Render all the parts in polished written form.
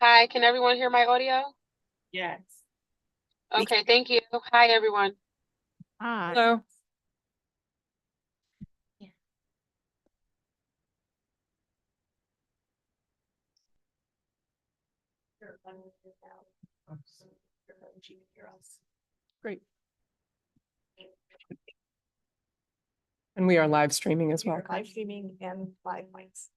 Hi, can everyone hear my audio? Yes. Okay, thank you. Hi, everyone. Hi. Hello. Great. And we are live streaming as well. Live streaming and live mics.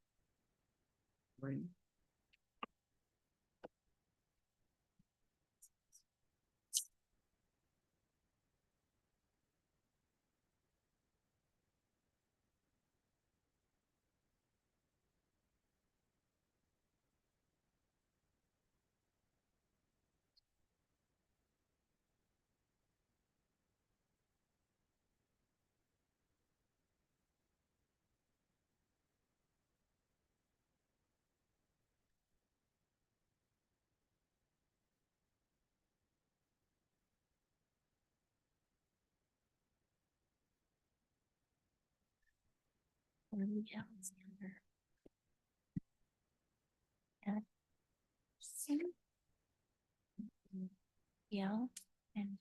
Yeah, and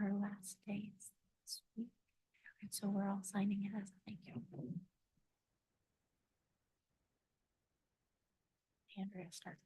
her last day is this week. And so we're all signing it as a thank you. Andrea starts.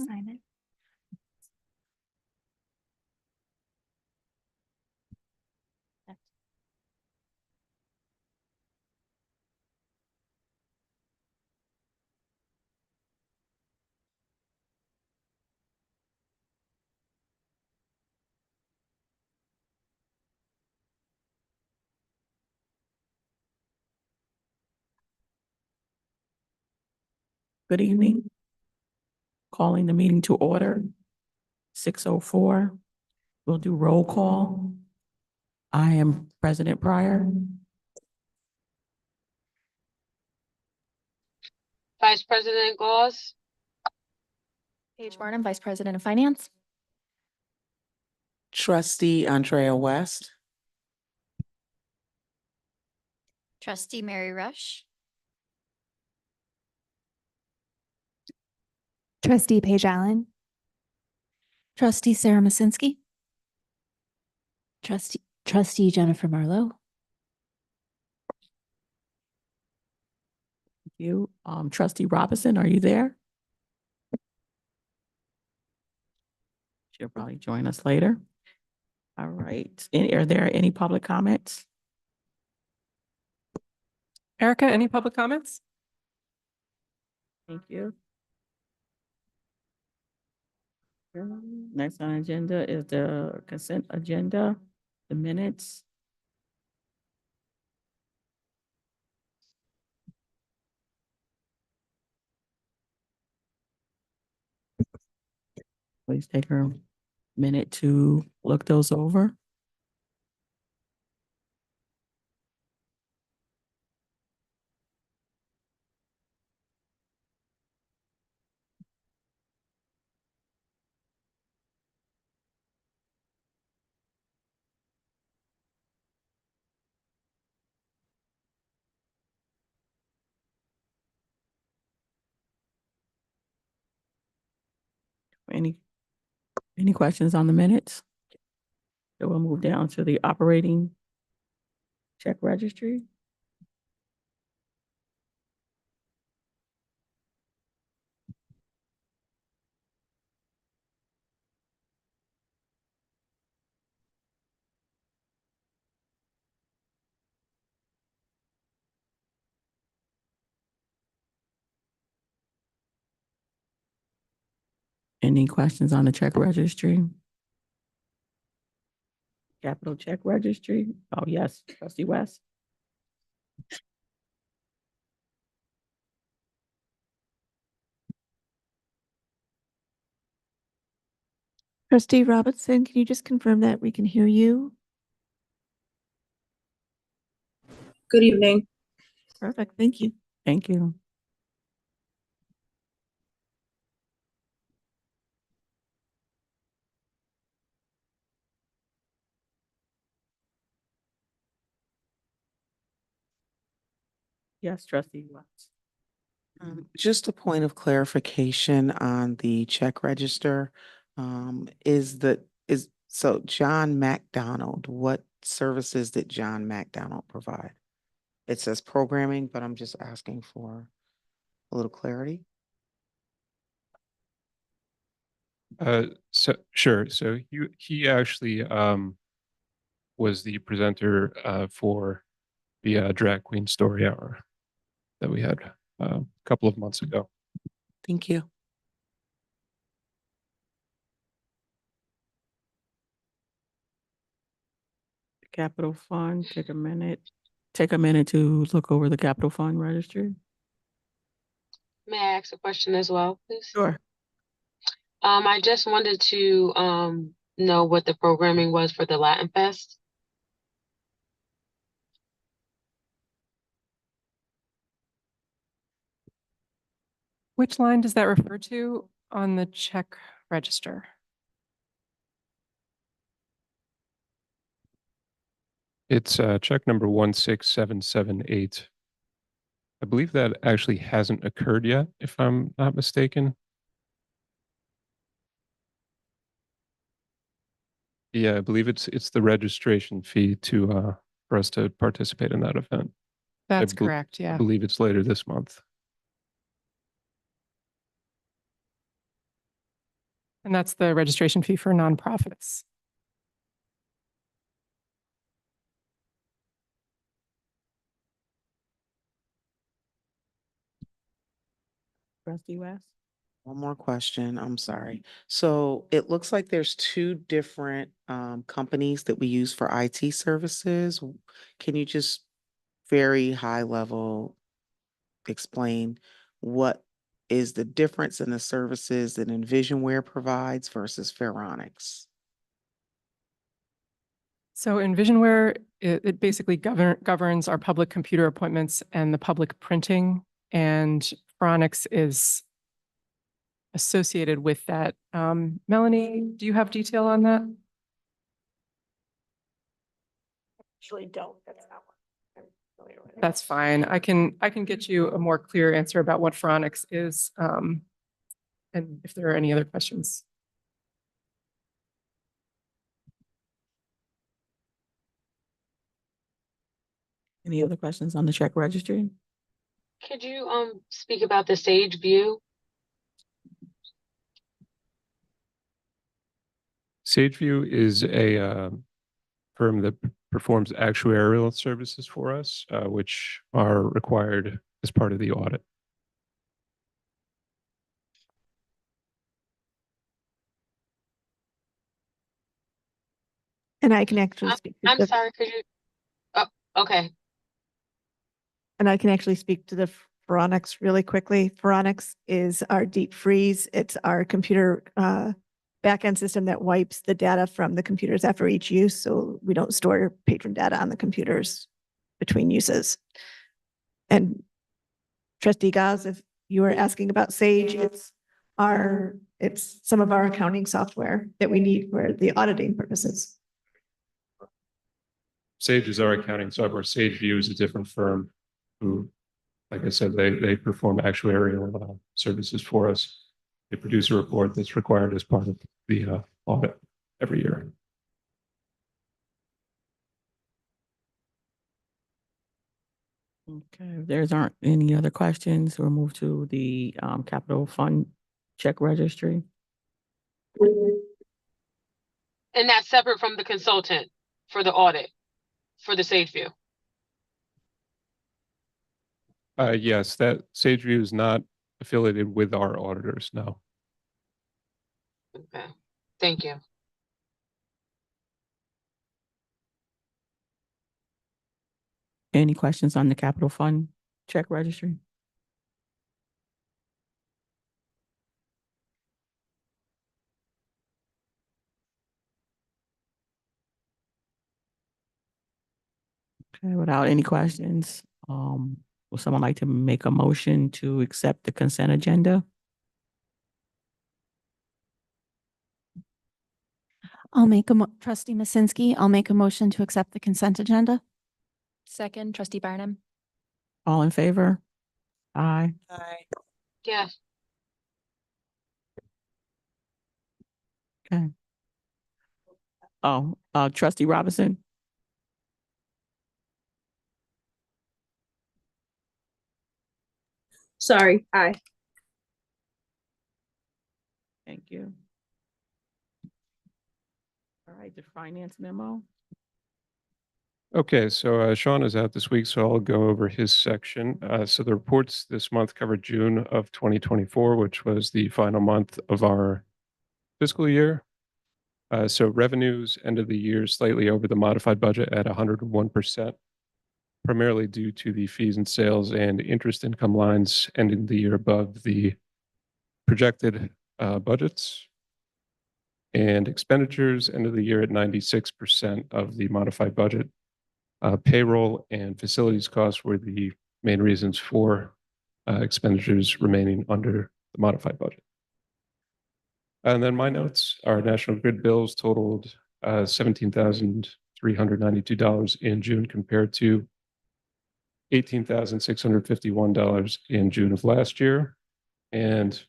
Sign it. Good evening. Calling the meeting to order. 6:04. We'll do roll call. I am President Pryor. Vice President Gauze, Paige Barnum, Vice President of Finance. Trustee Andrea West. Trustee Mary Rush. Trustee Paige Allen. Trustee Sarah Masinski. Trustee Jennifer Marlowe. You, Trustee Robinson, are you there? She'll probably join us later. All right. Are there any public comments? Erica, any public comments? Thank you. Next on agenda is the consent agenda, the minutes. Please take a minute to look those over. Any questions on the minutes? So we'll move down to the operating check registry. Any questions on the check registry? Capital check registry? Oh, yes, trustee West. Trustee Robinson, can you just confirm that we can hear you? Good evening. Perfect, thank you. Thank you. Yes, trustee West. Just a point of clarification on the check register. So John McDonald, what services did John McDonald provide? It says programming, but I'm just asking for a little clarity. So sure. So he actually was the presenter for the drag queen story hour that we had a couple of months ago. Thank you. Capital fund, take a minute. Take a minute to look over the capital fund registry. May I ask a question as well, please? Sure. I just wanted to know what the programming was for the Latin Fest. Which line does that refer to on the check register? It's check number 16778. I believe that actually hasn't occurred yet, if I'm not mistaken. Yeah, I believe it's the registration fee to for us to participate in that event. That's bel- correct, I yeah. believe it's later this month. And that's the registration fee for nonprofits. Trustee West? One more question. I'm sorry. So it looks like there's two different companies that we use for IT services. Can you just very high level explain what is the difference in the services that Envisionware provides versus Pharonics? So Envisionware, it basically governs our public computer appointments and the public printing, and Phronix is associated with that. Melanie, do you have detail on that? Actually don't, that's not what I'm familiar with. That's fine. I can get you a more clear answer about what Phronix is, and if there are any other questions. Any other questions on the check registry? Could you speak about the Sage View? Sageview is a firm that performs actuarial services for us, which are required as part of the audit. And I can actually speak to I'm the, sorry, could you? Oh, okay. and I can actually speak to the Pharonics really quickly. Pharonics is our deep freeze. It's our computer backend system that wipes the data from the computers after each use. So we don't store patron data on the computers between uses. And Trustee Gauss, if you were asking about Sage, it's some of our accounting software that we need for the auditing purposes. Sage is our accounting software. Sageview is a different firm who, like I said, they perform actuarial services for us. They produce a report that's required as part of the audit every year. Okay, if there's aren't any other questions, we'll move to the capital fund check registry. And that's separate from the consultant for the audit for the Sage View. Yes, that Sageview is not affiliated with our auditors. No. Okay, thank you. Any questions on the capital fund check registry? Okay, without any questions, would someone like to make a motion to accept the consent agenda? Trustee Masinsky, I'll make a motion to accept the consent agenda. Second, trustee Barnum. All in favor? Aye. Yes. Okay. Oh, trustee Robinson? Sorry, aye. Thank you. All right, the finance memo. Okay, so Sean is out this week, so I'll go over his section. So the reports this month covered June of 2024, which was the final month of our fiscal year. So revenues ended the year slightly over the modified budget at 101%, primarily due to the fees and sales and interest income lines ending the year above the projected budgets. And expenditures ended the year at 96% of the modified budget. Payroll and facilities costs were the main reasons for expenditures remaining under the modified budget. And then my notes, our national grid bills totaled $17,392 in June compared to $18,651 in June of last year. And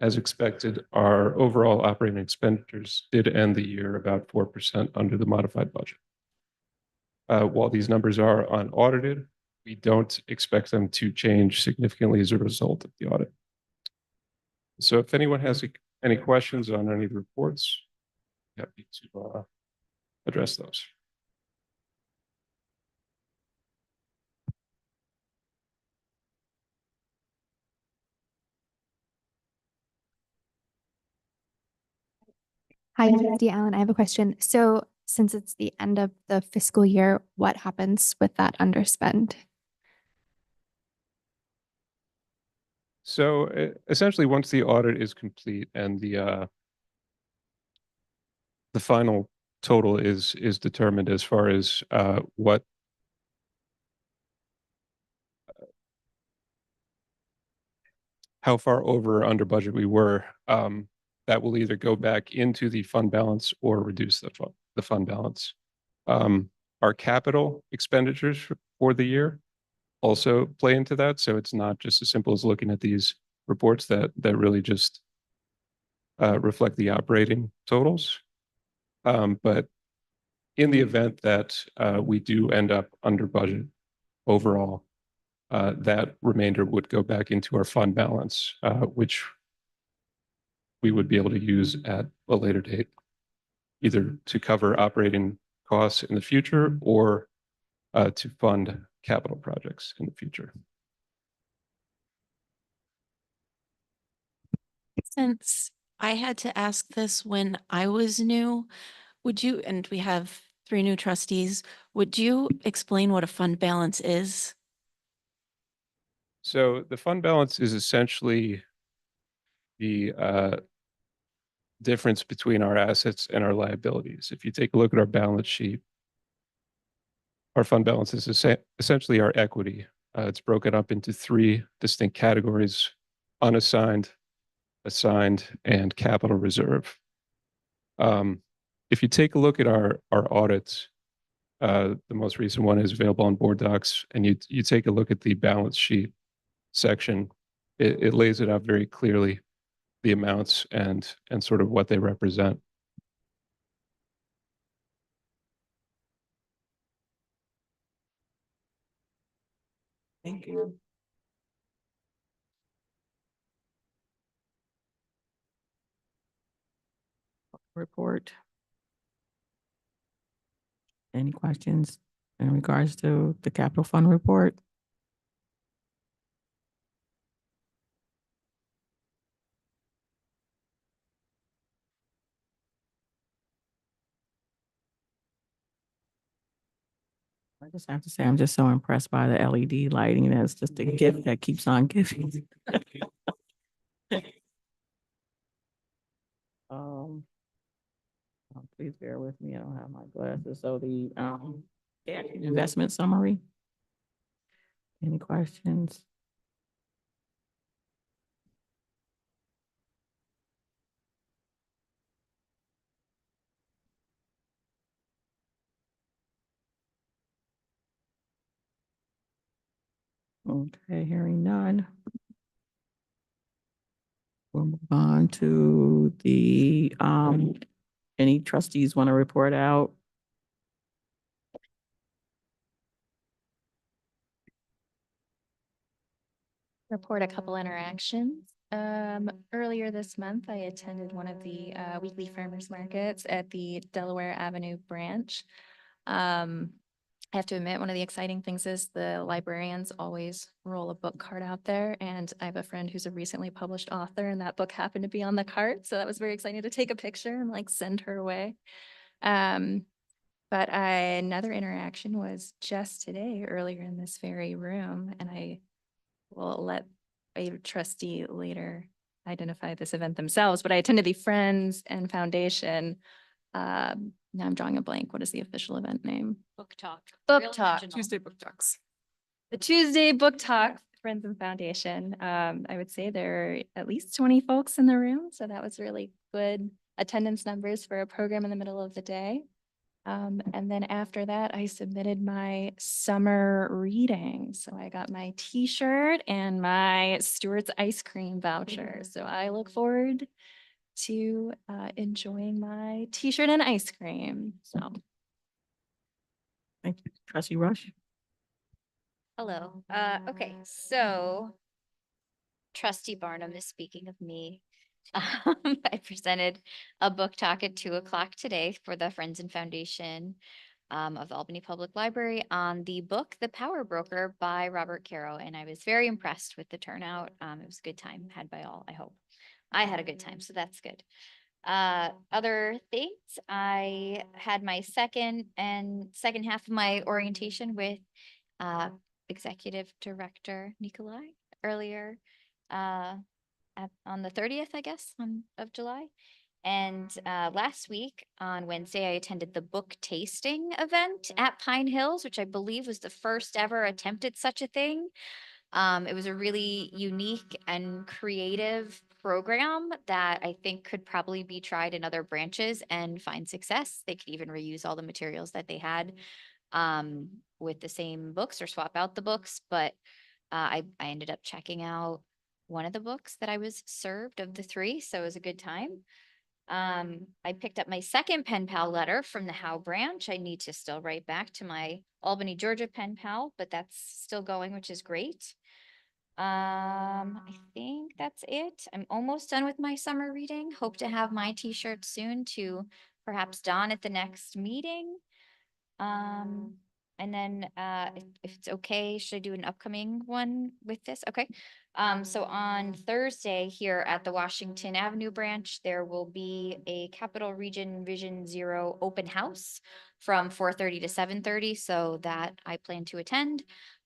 as expected, our overall operating expenditures did end the year about 4% under the modified budget. While these numbers are unaudited, we don't expect them to change significantly as a result of the audit. So if anyone has any questions on any of the reports, happy to address those. Hi, Trustee Allen. I have a question. So since it's the end of the fiscal year, what happens with that underspend? So essentially, once the audit is complete and the final total is determined as far as what how far over or under budget we were, that will either go back into the fund balance or reduce the fund balance. Our capital expenditures for the year also play into that. So it's not just as simple as looking at these reports that really just reflect the operating totals. But in the event that we do end up under budget overall, that remainder would go back into our fund balance, which we would be able to use at a later date, either to cover operating costs in the future or to fund capital projects in the future. Since I had to ask this when I was new, would you, and we have 3 new trustees, would you explain what a fund balance is? So the fund balance is essentially the difference between our assets and our liabilities. If you take a look at our balance sheet, our fund balance is essentially our equity. It's broken up into 3 distinct categories: unassigned, assigned, and capital reserve. If you take a look at our audits, the most recent one is available on board docs, and you take a look at the balance sheet section, it lays it out very clearly, the amounts and sort of what they represent. Thank you. Report. Any questions in regards to the capital fund report? I just have to say, I'm just so impressed by the LED lighting. That's just a gift that keeps on giving. Um, please bear with me. I don't have my glasses. So the yeah, investment summary. Any questions? Okay, hearing none. We'll move on to the any trustees want to report out? Report a couple interactions. Earlier this month, I attended one of the weekly farmers markets at the Delaware Avenue branch. I have to admit, one of the exciting things is the librarians always roll a book cart out there, and I have a friend who's a recently published author, and that book happened to be on the cart, so that was very exciting to take a picture and like send her away. But another interaction was just today, earlier in this very room, and I will let a trustee later identify this event themselves, but I attended the Friends and Foundation. Now I'm drawing a blank. What is the official event name? Book talk. Book Real talk. original. Tuesday book talks. The Tuesday Book Talk, Friends and Foundation. I would say there are at least 20 folks in the room, so that was really good attendance numbers for a program in the middle of the day. And then after that, I submitted my summer reading. So I got my t-shirt and my Stewart's ice cream voucher. So I look forward to enjoying my t-shirt and ice cream. So Thank you. Trustee Rush? Hello. Okay, so Trustee Barnum is speaking of me. I presented a book talk at 2 o'clock today for the Friends and Foundation of the Albany Public Library on the book The Power Broker by Robert Caro, and I was very impressed with the turnout. It was a good time had by all, I hope. I had a good time, so that's good. Other things, I had my second half of my orientation with Executive Director Nikolai earlier on the 30th, I guess, of July. And last week on Wednesday, I attended the book tasting event at Pine Hills, which I believe was the first ever attempt at such a thing. It was a really unique and creative program that I think could probably be tried in other branches and find success. They could even reuse all the materials that they had with the same books or swap out the books. But I ended up checking out one of the books that I was served of the three. So it was a good time. I picked up my second pen pal letter from the Howe branch. I need to still write back to my Albany, Georgia pen pal, but that's still going, which is great. I think that's it. I'm almost done with my summer reading. Hope to have my t-shirt soon to perhaps don at the next meeting. And then if it's okay, should I do an upcoming one with this? Okay. So on Thursday here at the Washington Avenue branch, there will be a Capital Region Vision Zero open house from 4:30 to 7:30. So that I plan to attend.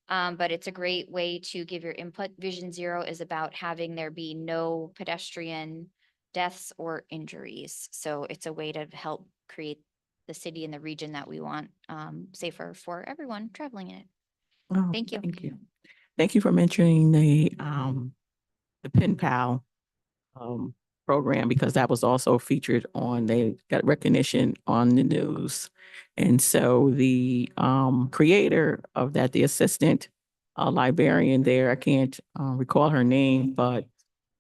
But it's a great way to give your input. Vision Zero is about having there be no pedestrian deaths or injuries. So it's a way to help create the city and the region that we want safer for everyone traveling in it. Oh, Thank you. Thank you. Thank you for mentioning the pen pal program, because that was also featured on, they got recognition on the news. And so the creator of that, the assistant librarian there, I can't recall her name, but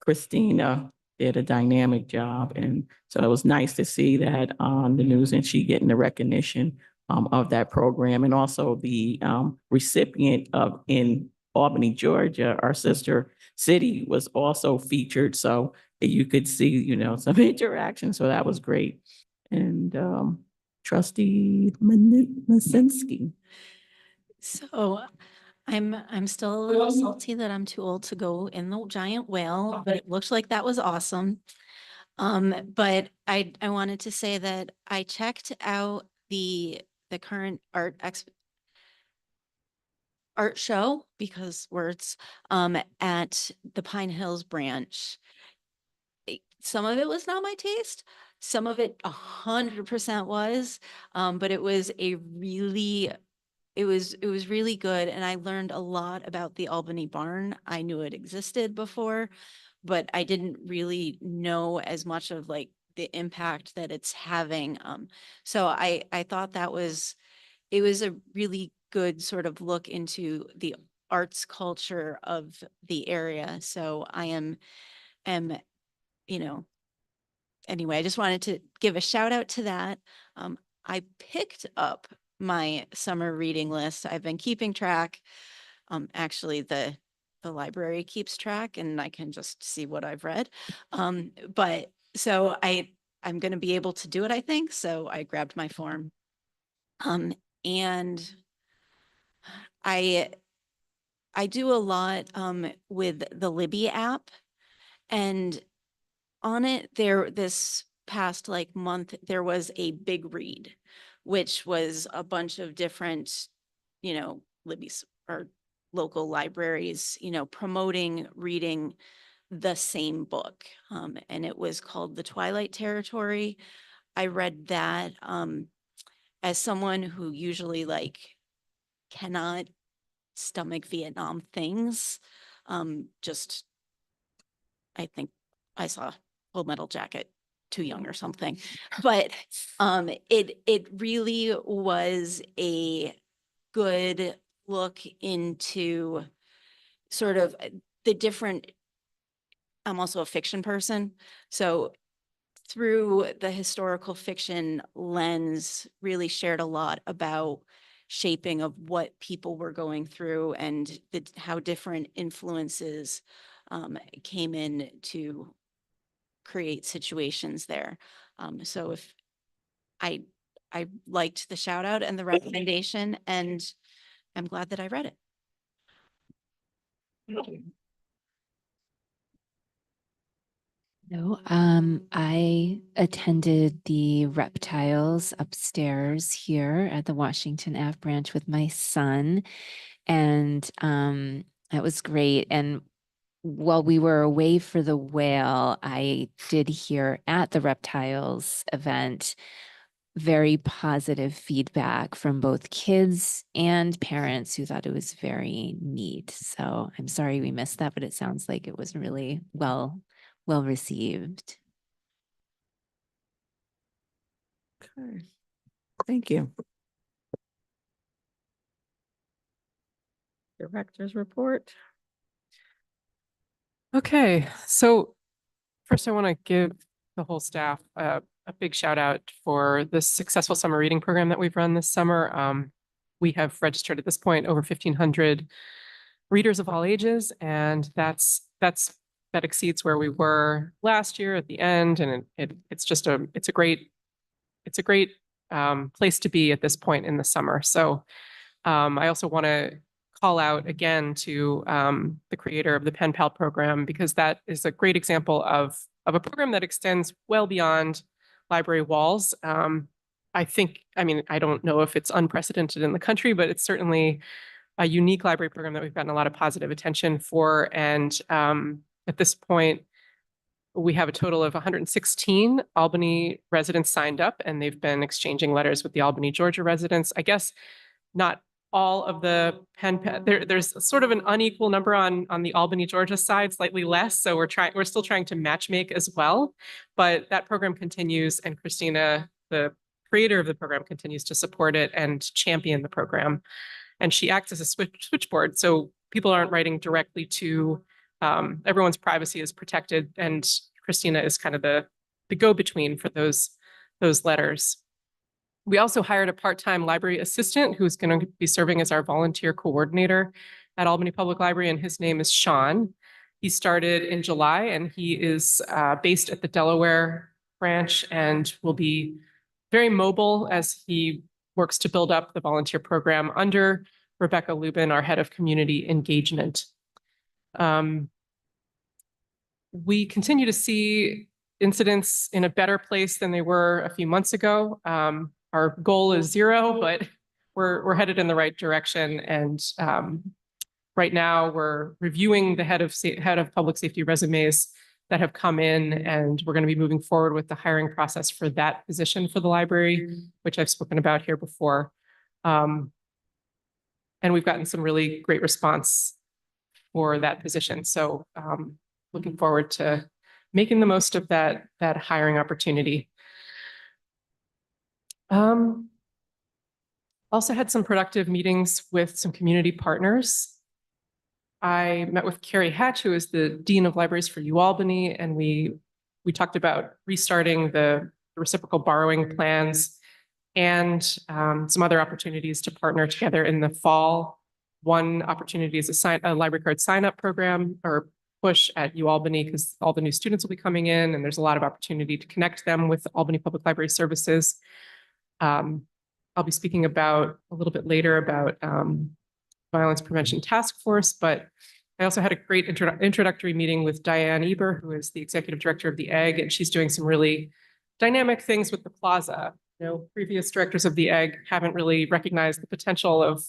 Christina did a dynamic job. And so it was nice to see that on the news and she getting the recognition of that program. And also the recipient of in Albany, Georgia, our sister city, was also featured. So you could see, you know, some interaction. So that was great. And Trustee Masinski. So I'm still a little salty that I'm too old to go in the giant whale, but it looks like that was awesome. But I wanted to say that I checked out the current art show, because words, at the Pine Hills branch. Some of it was not my taste. Some of it 100% was, but it was really good. And I learned a lot about the Albany Barn. I knew it existed before, but I didn't really know as much of like the impact that it's having. So I thought it was a really good sort of look into the arts culture of the area. So I am, you know, anyway, I just wanted to give a shout out to that. I picked up my summer reading list. I've been keeping track. Actually, the library keeps track, and I can just see what I've read. But so I'm going to be able to do it, I think. So I grabbed my form, and I I do a lot with the Libby app, and on it this past like month there was a big read, which was a bunch of different, Libby's or local libraries, promoting reading the same book. And it was called The Twilight Territory. I read that as someone who usually like cannot stomach Vietnam things. Just I think I saw Full Metal Jacket too young or something. But it really was a good look into sort of the different. I'm also a fiction person, so through the historical fiction lens, really shared a lot about shaping of what people were going through and how different influences came in to create situations there. So if I I liked the shout out and the recommendation, and I'm glad that I read it. No, I attended the reptiles upstairs here at the Washington Ave branch with my son, and that was great. And while we were away for the whale, I did hear at the reptiles event very positive feedback from both kids and parents who thought it was very neat. So I'm sorry we missed that, but it sounds like it was really well received. Okay. Thank you. Director's report. Okay, so first I want to give the whole staff a big shout out for the successful summer reading program that we've run this summer. We have registered at this point over 1,500 readers of all ages, and that exceeds where we were last year at the end, and it's a great place to be at this point in the summer. So I also want to call out again to the creator of the Pen Pal program, because that is a great example of a program that extends well beyond library walls. I don't know if it's unprecedented in the country, but it's certainly a unique library program that we've gotten a lot of positive attention for. And at this point, we have a total of 116 Albany residents signed up, and they've been exchanging letters with the Albany, Georgia residents. I guess not all of the there's sort of an unequal number on the Albany, Georgia side, slightly less. So we're still trying to matchmake as well, but that program continues, and Christina, the creator of the program, continues to support it and champion the program. And she acts as a switchboard, so people aren't writing directly to everyone's privacy is protected, and Christina is kind of the go-between for those letters. We also hired a part-time library assistant who's going to be serving as our volunteer coordinator at Albany Public Library, and his name is Sean. He started in July, and he is based at the Delaware branch and will be very mobile as he works to build up the volunteer program under Rebecca Lubin, our head of community engagement. We continue to see incidents in a better place than they were a few months ago. Our goal is 0, but we're headed in the right direction. And right now we're reviewing the head of public safety resumes that have come in, and we're going to be moving forward with the hiring process for that position for the library, which I've spoken about here before. And we've gotten some really great response for that position. So looking forward to making the most of that hiring opportunity. Also had some productive meetings with some community partners. I met with Carrie Hatch, who is the Dean of Libraries for UAlbany, and we talked about restarting the reciprocal borrowing plans and some other opportunities to partner together in the fall. One opportunity is a library card sign-up program or push at UAlbany, because all the new students will be coming in, and there's a lot of opportunity to connect them with Albany Public Library Services. I'll be speaking about a little bit later about Violence Prevention Task Force, but I also had a great introductory meeting with Diane Eber, who is the executive director of the Egg, and she's doing some really dynamic things with the plaza. You know, previous directors of the Egg haven't really recognized the potential of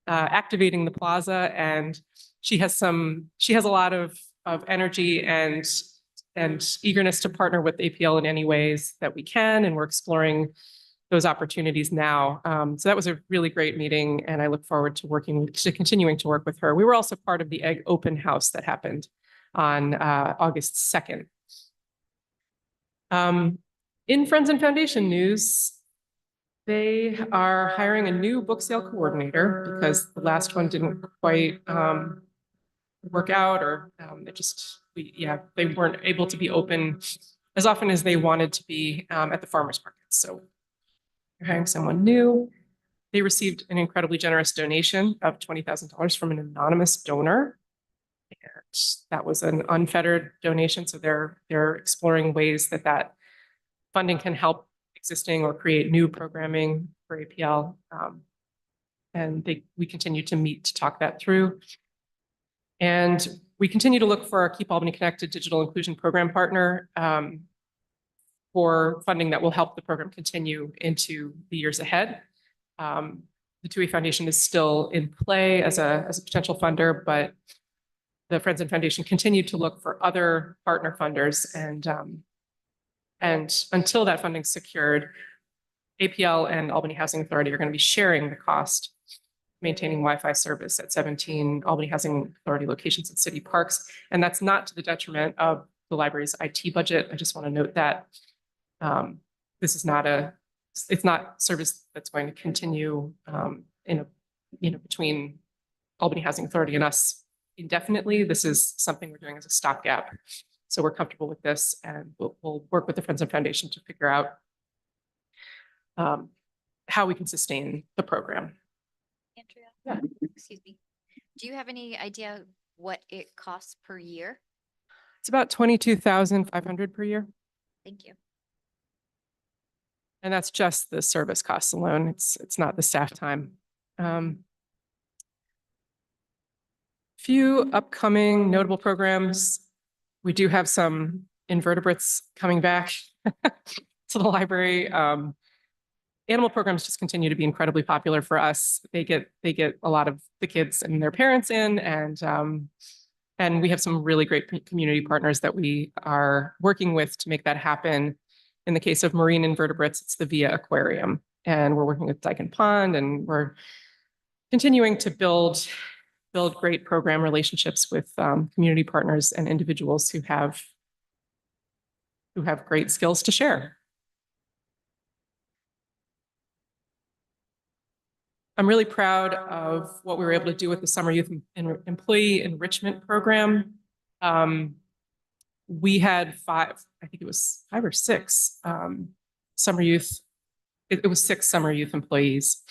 activating the plaza, and she has a lot of energy and eagerness to partner with APL in any ways that we can, and we're exploring those opportunities now. So that was a really great meeting, and I look forward to continuing to work with her. We were also part of the Egg Open House that happened on August 2nd. In Friends and Foundation news, they are hiring a new book sale coordinator because the last one didn't quite work out, or they weren't able to be open as often as they wanted to be at the farmers market. So they're hiring someone new. They received an incredibly generous donation of $20,000 from an anonymous donor. And that was an unfettered donation. So they're exploring ways that funding can help existing or create new programming for APL. And we continue to meet to talk that through. And we continue to look for our Keep Albany Connected digital inclusion program partner for funding that will help the program continue into the years ahead. The TUI Foundation is still in play as a potential funder, but the Friends and Foundation continue to look for other partner funders, and until that funding's secured, APL and Albany Housing Authority are going to be sharing the cost maintaining Wi-Fi service at 17 Albany Housing Authority locations in city parks, and that's not to the detriment of the library's IT budget. I just want to note that this is it's not service that's going to continue between Albany Housing Authority and us indefinitely. This is something we're doing as a stopgap. So we're comfortable with this, and we'll work with the Friends and Foundation to figure out how we can sustain the program. Andrea? Yeah. Excuse me. Do you have any idea what it costs per year? It's about $22,500 per year. Thank you. And that's just the service costs alone. It's not the staff time. Few upcoming notable programs. We do have some invertebrates coming back to the library. Animal programs just continue to be incredibly popular for us. They get a lot of the kids and their parents in, and we have some really great community partners that we are working with to make that happen. In the case of marine invertebrates, it's the Via Aquarium, and we're working with Dyken Pond, and we're continuing to build great program relationships with community partners and individuals who have great skills to share. I'm really proud of what we were able to do with the Summer Youth Employee Enrichment Program. We had I think it was 5 or 6 summer youth. It was 6 summer youth employees,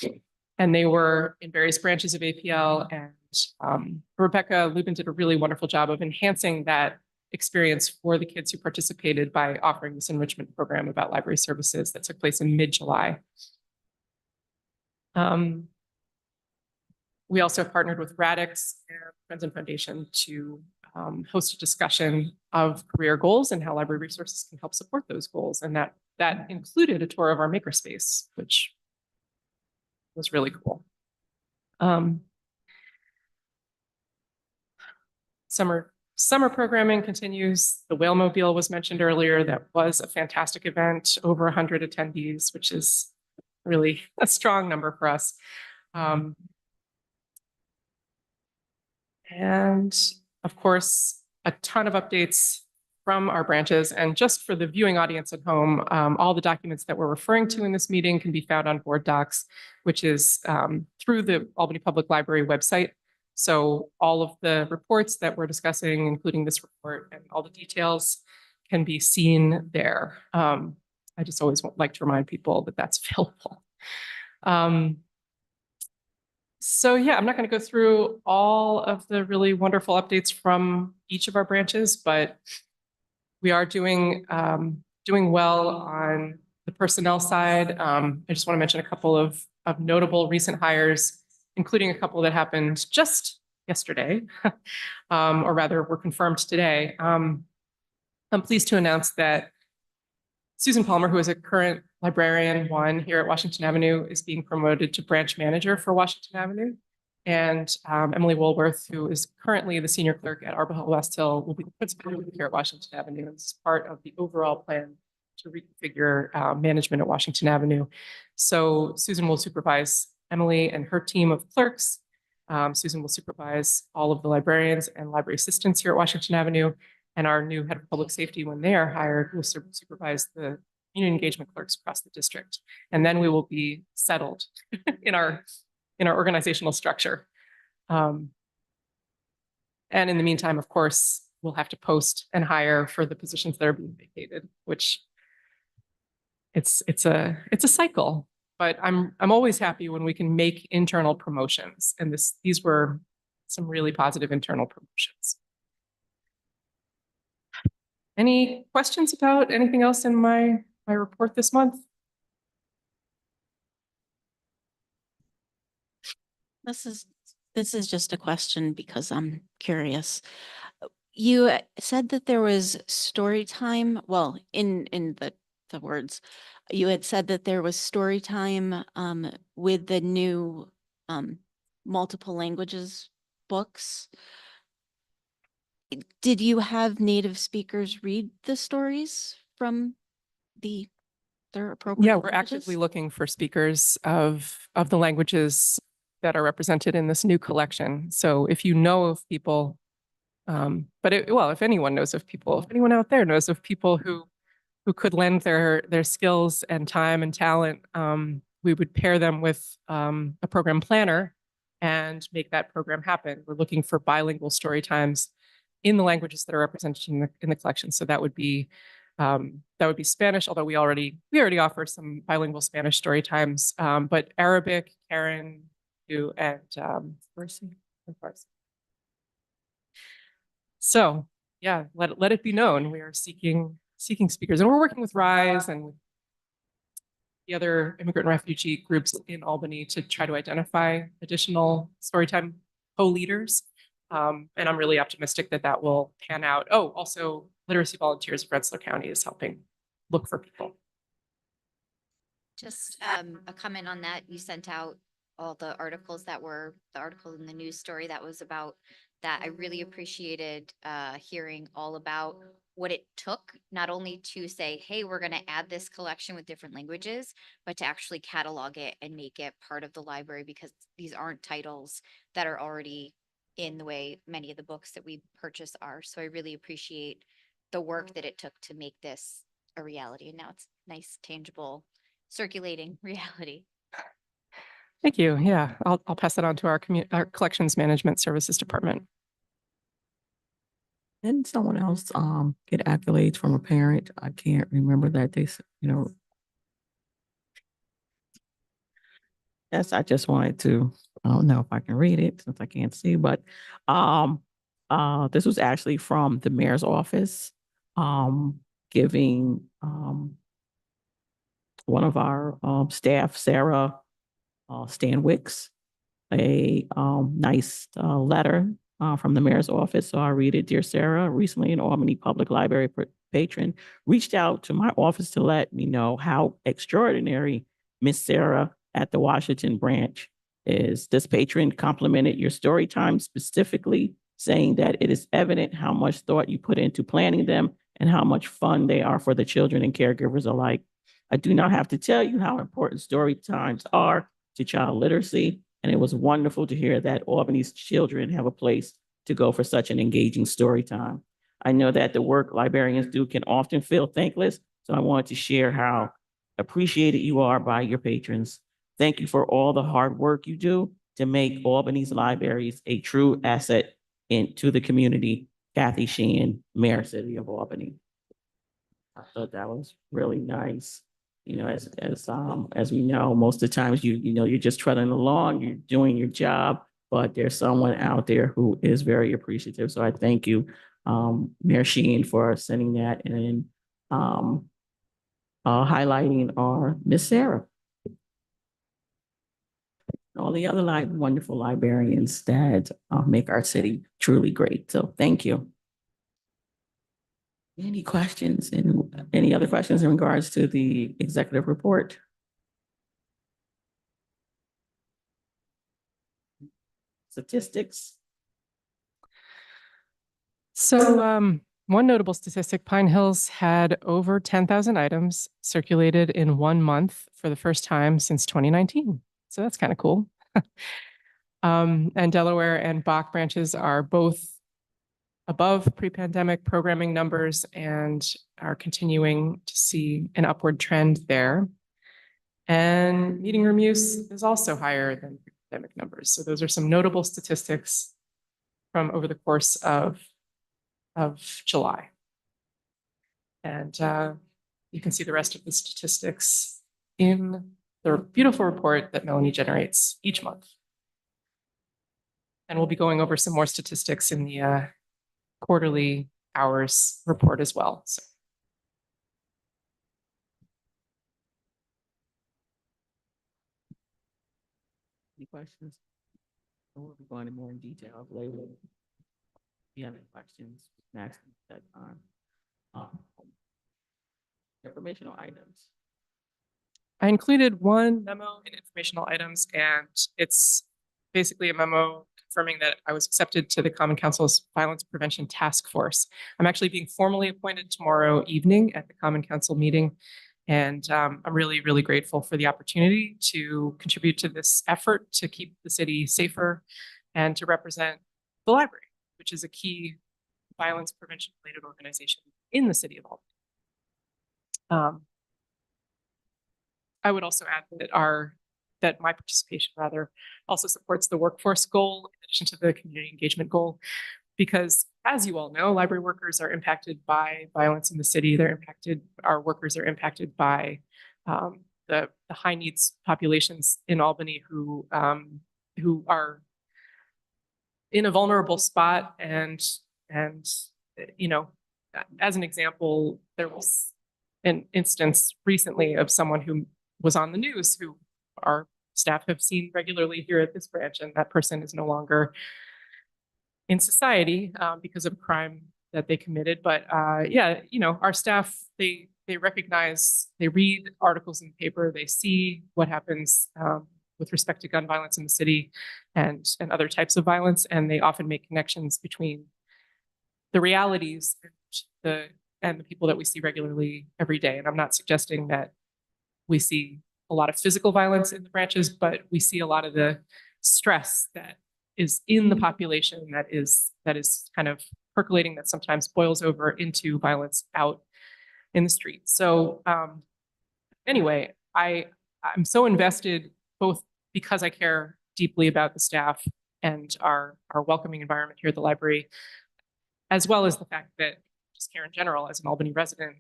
and they were in various branches of APL. And Rebecca Lubin did a really wonderful job of enhancing that experience for the kids who participated by offering this enrichment program about library services that took place in mid-July. We also have partnered with Radix and Friends and Foundation to host a discussion of career goals and how library resources can help support those goals. And that included a tour of our makerspace, which was really cool. Summer programming continues. The Whalemobile was mentioned earlier. That was a fantastic event, over 100 attendees, which is really a strong number for us. And of course, a ton of updates from our branches. And just for the viewing audience at home, all the documents that we're referring to in this meeting can be found on Board Docs, which is through the Albany Public Library website. So all of the reports that we're discussing, including this report and all the details, can be seen there. I just always like to remind people that that's available. So yeah, I'm not going to go through all of the really wonderful updates from each of our branches, but we are doing well on the personnel side. I just want to mention a couple of notable recent hires, including a couple that happened just yesterday, or rather were confirmed today. I'm pleased to announce that Susan Palmer, who is a current librarian 1 here at Washington Avenue, is being promoted to branch manager for Washington Avenue. And Emily Woolworth, who is currently the senior clerk at Arbor Hill West Hill, will be the principal here at Washington Avenue. It's part of the overall plan to reconfigure management at Washington Avenue. So Susan will supervise Emily and her team of clerks. Susan will supervise all of the librarians and library assistants here at Washington Avenue. And our new head of public safety, when they are hired, will supervise the community engagement clerks across the district. And then we will be settled in our organizational structure. And in the meantime, of course, we'll have to post and hire for the positions that are being vacated, which it's a cycle. But I'm always happy when we can make internal promotions, and these were some really positive internal promotions. Any questions about anything else in my report this month? This is just a question because I'm curious. You said that there was story time. Well, in the words, you had said that there was story time with the new multiple languages books. Did you have native speakers read the stories from their appropriate Yeah, we're languages? actively looking for speakers of the languages that are represented in this new collection. So if you know of people, if anyone knows of people, if anyone out there knows of people who could lend their skills and time and talent, we would pair them with a program planner and make that program happen. We're looking for bilingual story times in the languages that are represented in the collection. So that would be Spanish, although we already offer some bilingual Spanish story times, but Arabic, Karen, and Farsi. So yeah, let it be known we are seeking speakers, and we're working with RISE and with the other immigrant and refugee groups in Albany to try to identify additional storytime co-leaders. And I'm really optimistic that will pan out. Oh, also Literacy Volunteers of Rensselaer County is helping look for people. Just a comment on that. You sent out all the articles that were the article in the news story that was about that. I really appreciated hearing all about what it took, not only to say, hey, we're going to add this collection with different languages, but to actually catalog it and make it part of the library, because these aren't titles that are already in the way many of the books that we purchase are. So I really appreciate the work that it took to make this a reality. And now it's nice, tangible, circulating reality. Thank you. Yeah, I'll pass it on to our collections management services department. Didn't someone else get accolades from a parent? I can't remember that they, yes, I just wanted to, I don't know if I can read it since I can't see, but this was actually from the mayor's office, giving one of our staff, Sarah Stanwicks, a nice letter from the mayor's office. So I read it. Dear Sarah, recently an Albany Public Library patron reached out to my office to let me know how extraordinary Miss Sarah at the Washington branch is this patron complimented your story time specifically, saying that it is evident how much thought you put into planning them and how much fun they are for the children and caregivers alike. I do not have to tell you how important story times are to child literacy, and it was wonderful to hear that Albany's children have a place to go for such an engaging story time. I know that the work librarians do can often feel thankless, so I wanted to share how appreciated you are by your patrons. Thank you for all the hard work you do to make Albany's libraries a true asset into the community. Kathy Sheehan, Mayor, City of Albany. I thought that was really nice. You know, as we know, most of the times you're just trudging along, you're doing your job, but there's someone out there who is very appreciative. So I thank you, Mayor Sheehan, for sending that and highlighting our Miss Sarah. All the other wonderful librarians that make our city truly great. So thank you. Any questions and any other questions in regards to the executive report? Statistics. So one notable statistic, Pine Hills had over 10,000 items circulated in 1 month for the first time since 2019. So that's kind of cool. And Delaware and Bach branches are both above pre-pandemic programming numbers and are continuing to see an upward trend there. And meeting room use is also higher than pre-pandemic numbers. So those are some notable statistics from over the course of July. And you can see the rest of the statistics in the beautiful report that Melanie generates each month. And we'll be going over some more statistics in the quarterly hours report as well. So. Any questions? We'll be going in more in detail later. If you have any questions, ask them at that time. Informational items. I included one memo in informational items, and it's basically a memo confirming that I was accepted to the Common Council's Violence Prevention Task Force. I'm actually being formally appointed tomorrow evening at the Common Council meeting, and I'm really, really grateful for the opportunity to contribute to this effort to keep the city safer and to represent the library, which is a key violence prevention related organization in the city of Albany. I would also add that my participation also supports the workforce goal in addition to the community engagement goal, because as you all know, library workers are impacted by violence in the city. Our workers are impacted by the high needs populations in Albany who are in a vulnerable spot. And you know, as an example, there was an instance recently of someone who was on the news who our staff have seen regularly here at this branch, and that person is no longer in society because of a crime that they committed. But yeah, you know, our staff, they recognize, they read articles in the paper, they see what happens with respect to gun violence in the city and other types of violence, and they often make connections between the realities and the people that we see regularly every day. And I'm not suggesting that we see a lot of physical violence in the branches, but we see a lot of the stress that is in the population that is kind of percolating, that sometimes boils over into violence out in the street. So anyway, I'm so invested, both because I care deeply about the staff and our welcoming environment here at the library, as well as the fact that just care in general as an Albany resident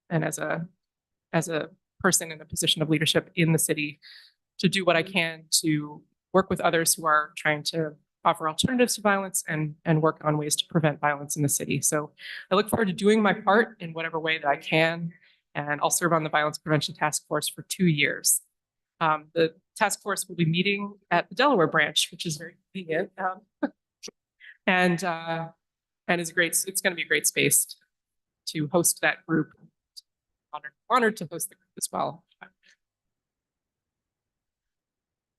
and as a person in a position of leadership in the city, to do what I can to work with others who are trying to offer alternatives to violence and work on ways to prevent violence in the city. So I look forward to doing my part in whatever way that I can, and I'll serve on the Violence Prevention Task Force for 2 years. The task force will be meeting at the Delaware branch, which is very convenient, and is great. It's going to be a great space to host that group. Honored to host the group as well.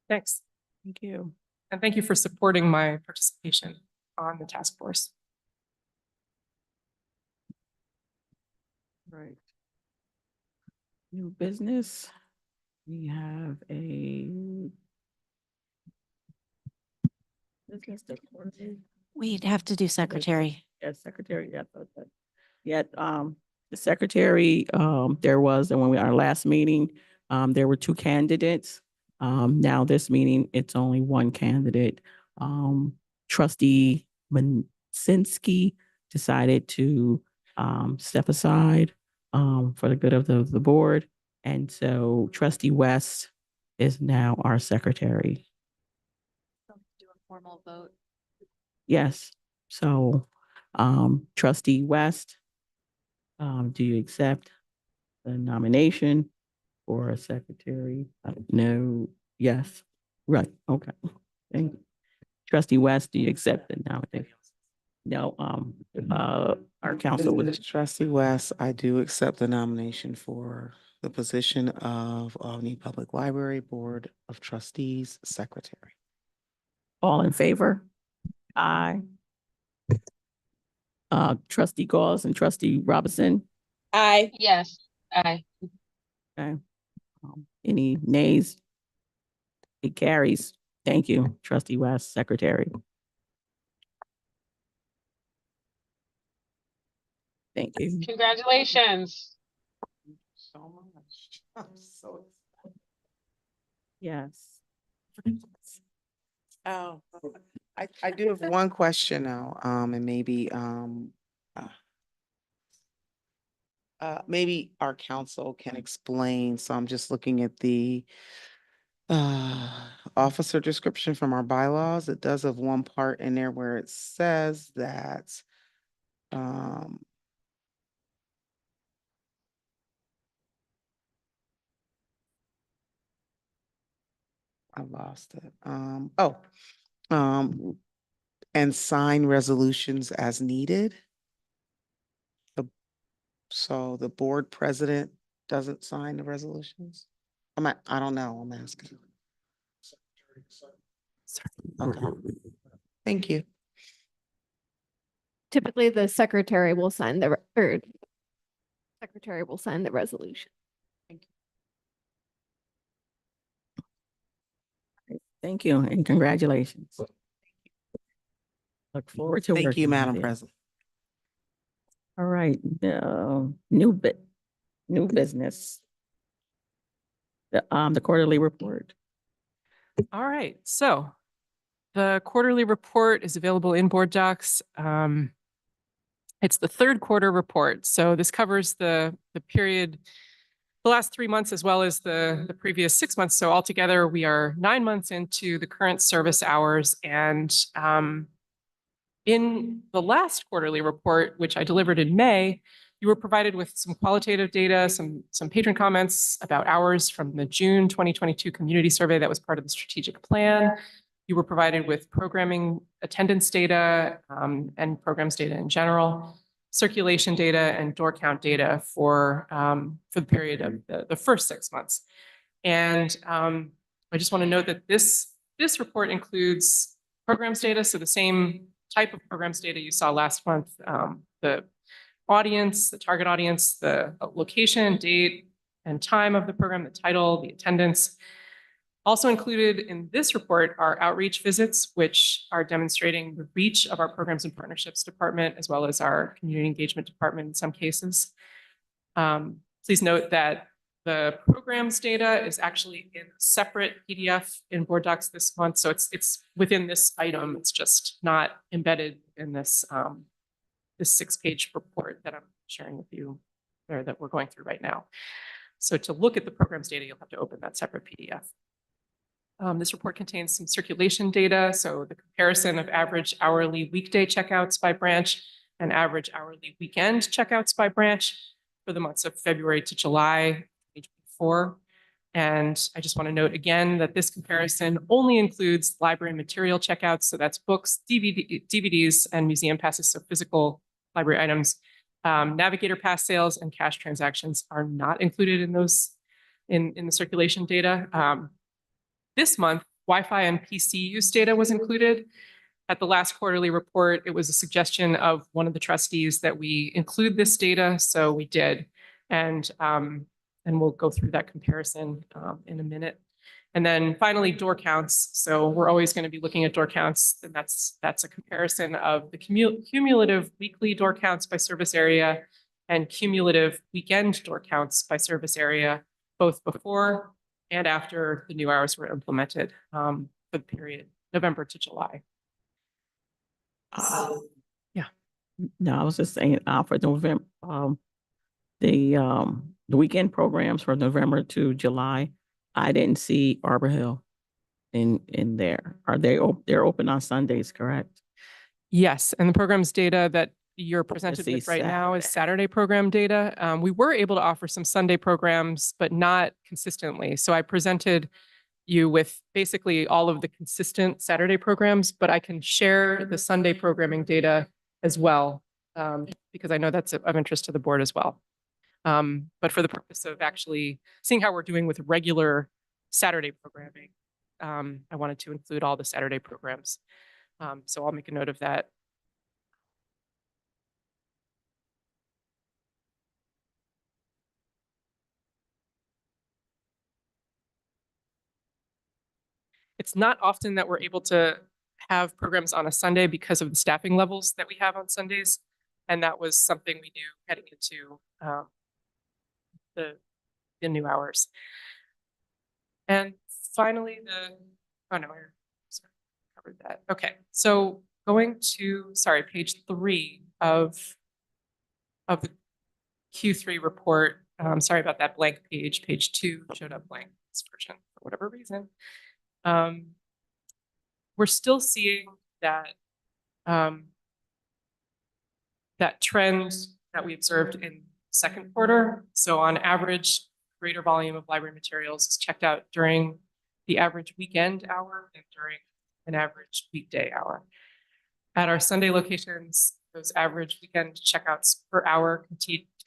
Thanks. Thank you. And thank you for supporting my participation on the task force. Right. New business. We have a. We'd have to do secretary. Yes, secretary, yeah, but yet, the secretary, there was, and when we, our last meeting, there were 2 candidates. Now this meeting, it's only 1 candidate. Trustee Mansinski decided to, step aside, for the good of the board. And so trustee West is now our secretary. Do a formal vote. Yes, so, trustee West, do you accept the nomination for a secretary? No, yes, right, okay. Thank you. Trustee West, do you accept the nomination? No, our council was. Trustee West, I do accept the nomination for the position of Albany Public Library Board of Trustees Secretary. All in favor? Aye. Trustee Gauls and trustee Robinson? Aye. Yes. Aye. Okay. Any nays? It carries. Thank you, trustee West, secretary. Thank you. Congratulations. So much. I'm so excited. Yes. Oh, I do have one question now, and maybe our council can explain. So I'm just looking at the officer description from our bylaws. It does have one part in there where it says that um I lost it. And sign resolutions as needed. So the board president doesn't sign the resolutions? I don't know, I'm asking. Okay. Thank you. Typically, the secretary will sign the, or secretary will sign the resolution. Thank you and congratulations. Look forward to Thank you, working with Madam President. All right, new business. The quarterly report. All right, so the quarterly report is available in board docs. It's the 3rd quarter report. So this covers the period, the last 3 months, as well as the previous 6 months. So altogether, we are 9 months into the current service hours. And in the last quarterly report, which I delivered in May, you were provided with some qualitative data, some patron comments about hours from the June 2022 community survey that was part of the strategic plan. You were provided with programming attendance data and programs data in general, circulation data and door count data for the period of the first 6 months. And I just want to note that this report includes programs data, so the same type of programs data you saw last month, the audience, the target audience, the location, date, and time of the program, the title, the attendance. Also included in this report are outreach visits, which are demonstrating the reach of our programs and partnerships department, as well as our community engagement department in some cases. Please note that the programs data is actually in a separate PDF in board docs this month. So it's within this item. It's just not embedded in this, this 6-page report that I'm sharing with you, or that we're going through right now. So to look at the programs data, you'll have to open that separate PDF. This report contains some circulation data, so the comparison of average hourly weekday checkouts by branch and average hourly weekend checkouts by branch for the months of February to July 2024. And I just want to note again that this comparison only includes library material checkouts, so that's books, DVDs, and museum passes, so physical library items. Navigator pass sales and cash transactions are not included in those in the circulation data. This month, Wi-Fi and PC use data was included. At the last quarterly report, it was a suggestion of one of the trustees that we include this data, so we did. And we'll go through that comparison in a minute. And then finally, door counts. So we're always going to be looking at door counts, and that's a comparison of the cumulative weekly door counts by service area and cumulative weekend door counts by service area, both before and after the new hours were implemented for the period November to July. Yeah. No, I was just saying, for November, the weekend programs for November to July, I didn't see Arbor Hill in there. Are they, they're open on Sundays, correct? Yes, and the programs data that you're presented with right now is Saturday program data. We were able to offer some Sunday programs, but not consistently. So I presented you with basically all of the consistent Saturday programs, but I can share the Sunday programming data as well, because I know that's of interest to the board as well. But for the purpose of actually seeing how we're doing with regular Saturday programming, I wanted to include all the Saturday programs. So I'll make a note of that. It's not often that we're able to have programs on a Sunday because of the staffing levels that we have on Sundays. And that was something we knew heading into the new hours. And finally, oh no, I covered that. Okay, so going to, page 3 of the Q3 report. Sorry about that blank page. Page 2 showed up blank this version for whatever reason. We're still seeing that that trend that we observed in second quarter. So on average, greater volume of library materials is checked out during the average weekend hour and during an average weekday hour. At our Sunday locations, those average weekend checkouts per hour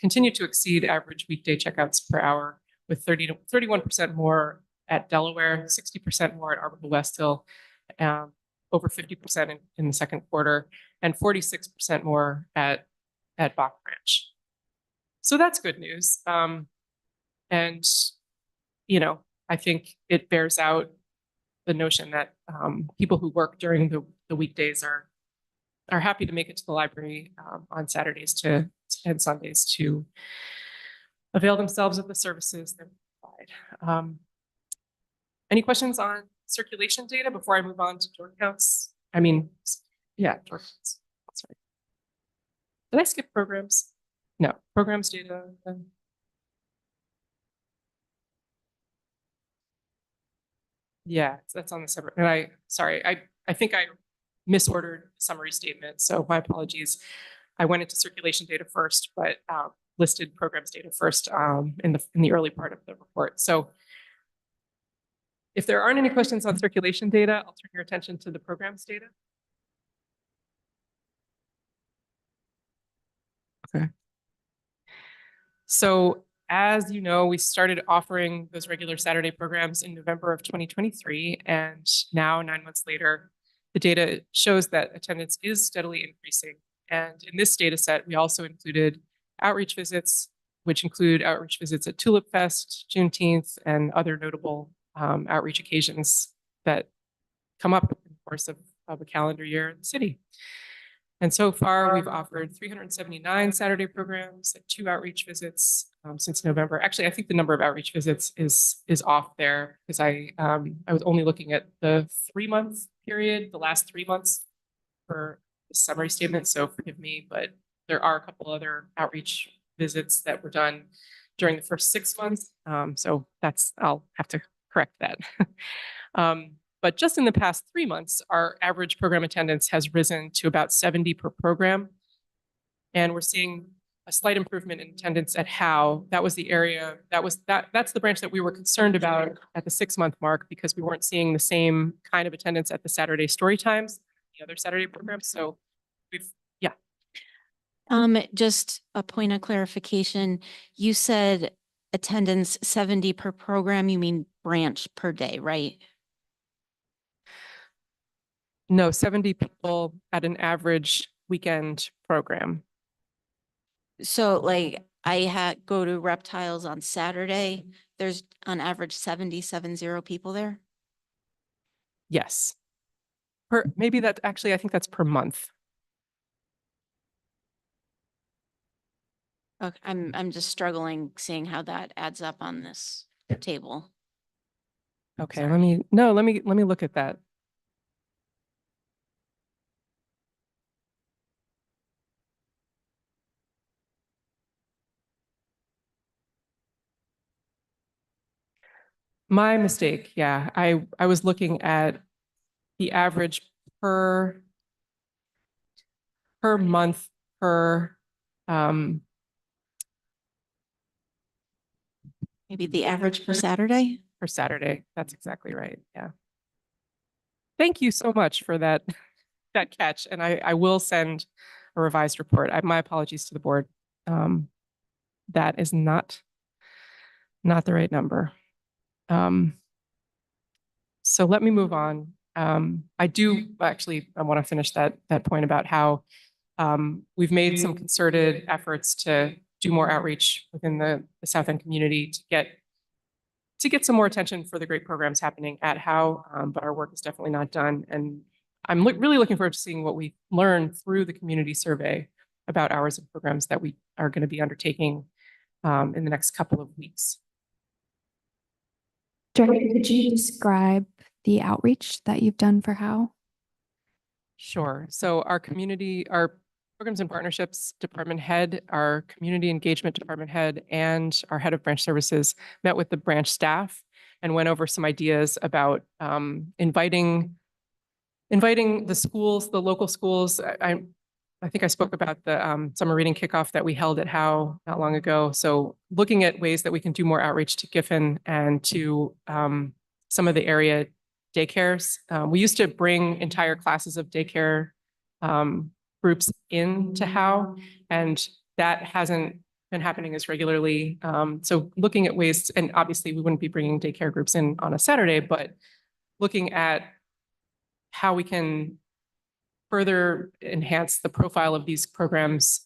continue to exceed average weekday checkouts per hour, with 30 to 31% more at Delaware, 60% more at Arbor Hill West Hill, over 50% in the second quarter, and 46% more at Bach Branch. So that's good news. And, you know, I think it bears out the notion that people who work during the weekdays are happy to make it to the library on Saturdays and Sundays to avail themselves of the services that we provide. Any questions on circulation data before I move on to door counts? I mean, yeah, door counts. Sorry. Did I skip programs? No, programs data. Yeah, that's on the separate. And I think I misordered summary statement. So my apologies. I went into circulation data first, but listed programs data first in the early part of the report. So if there aren't any questions on circulation data, I'll turn your attention to the programs data. Okay. So as you know, we started offering those regular Saturday programs in November of 2023, and now 9 months later, the data shows that attendance is steadily increasing. And in this data set, we also included outreach visits, which include outreach visits at Tulip Fest, Juneteenth, and other notable outreach occasions that come up in the course of a calendar year in the city. And so far, we've offered 379 Saturday programs and 2 outreach visits since November. Actually, I think the number of outreach visits is off there because I was only looking at the 3-month period, the last 3 months for the summary statement. So forgive me, but there are a couple other outreach visits that were done during the first 6 months. So I'll have to correct that. But just in the past 3 months, our average program attendance has risen to about 70 per program. And we're seeing a slight improvement in attendance at Howe. That was the area, that's the branch that we were concerned about at the 6-month mark because we weren't seeing the same kind of attendance at the Saturday story times, the other Saturday programs. So yeah. Just a point of clarification. You said attendance 70 per program. You mean branch per day, right? No, 70 people at an average weekend program. So like I had go to reptiles on Saturday. There's on average 770 people there. Yes. Maybe that actually, I think that's per month. Okay, I'm just struggling seeing how that adds up on this table. Okay, Sorry. let me look at that. My mistake. Yeah, I was looking at the average per month per um Maybe the average per Saturday. per Saturday. That's exactly right. Yeah. Thank you so much for that that catch. And I will send a revised report. My apologies to the board. That is not the right number. So let me move on. I want to finish that point about how we've made some concerted efforts to do more outreach within the South End community to get some more attention for the great programs happening at Howe, but our work is definitely not done. And I'm really looking forward to seeing what we learn through the community survey about hours and programs that we are going to be undertaking in the next couple of weeks. Director, could you describe the outreach that you've done for Howe? Sure. So our programs and partnerships department head, our community engagement department head, and our head of branch services met with the branch staff and went over some ideas about inviting the schools, the local schools. I think I spoke about the summer reading kickoff that we held at Howe not long ago. So looking at ways that we can do more outreach to Giffen and to some of the area daycares. We used to bring entire classes of daycare groups into Howe, and that hasn't been happening as regularly. So looking at ways, and obviously we wouldn't be bringing daycare groups in on a Saturday, but looking at how we can further enhance the profile of these programs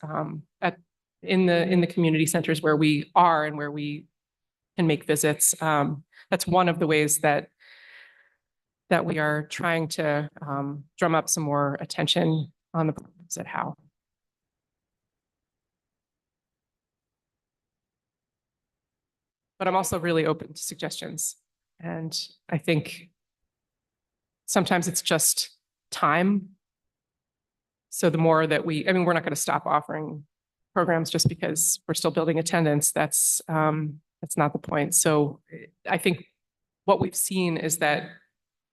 in the community centers where we are and where we can make visits. That's one of the ways that we are trying to drum up some more attention on the programs at Howe. But I'm also really open to suggestions. And I think sometimes it's just time. So the more that we're not going to stop offering programs just because we're still building attendance. That's not the point. So I think what we've seen is that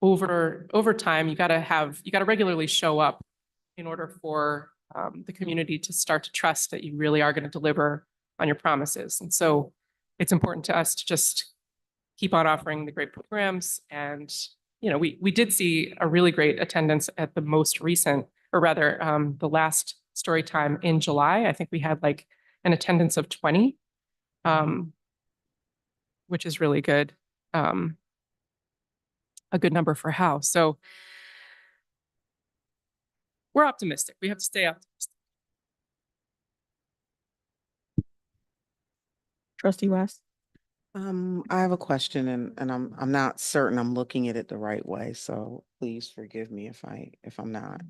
over time, you got to regularly show up in order for the community to start to trust that you really are going to deliver on your promises. And so it's important to us to just keep on offering the great programs. And, we did see a really great attendance at the most recent, or rather the last story time in July. I think we had like an attendance of 20, which is really good. A good number for Howe. So we're optimistic. We have to stay optimistic. Trustee West? I have a question and I'm not certain I'm looking at it the right way, so please forgive me if I'm not.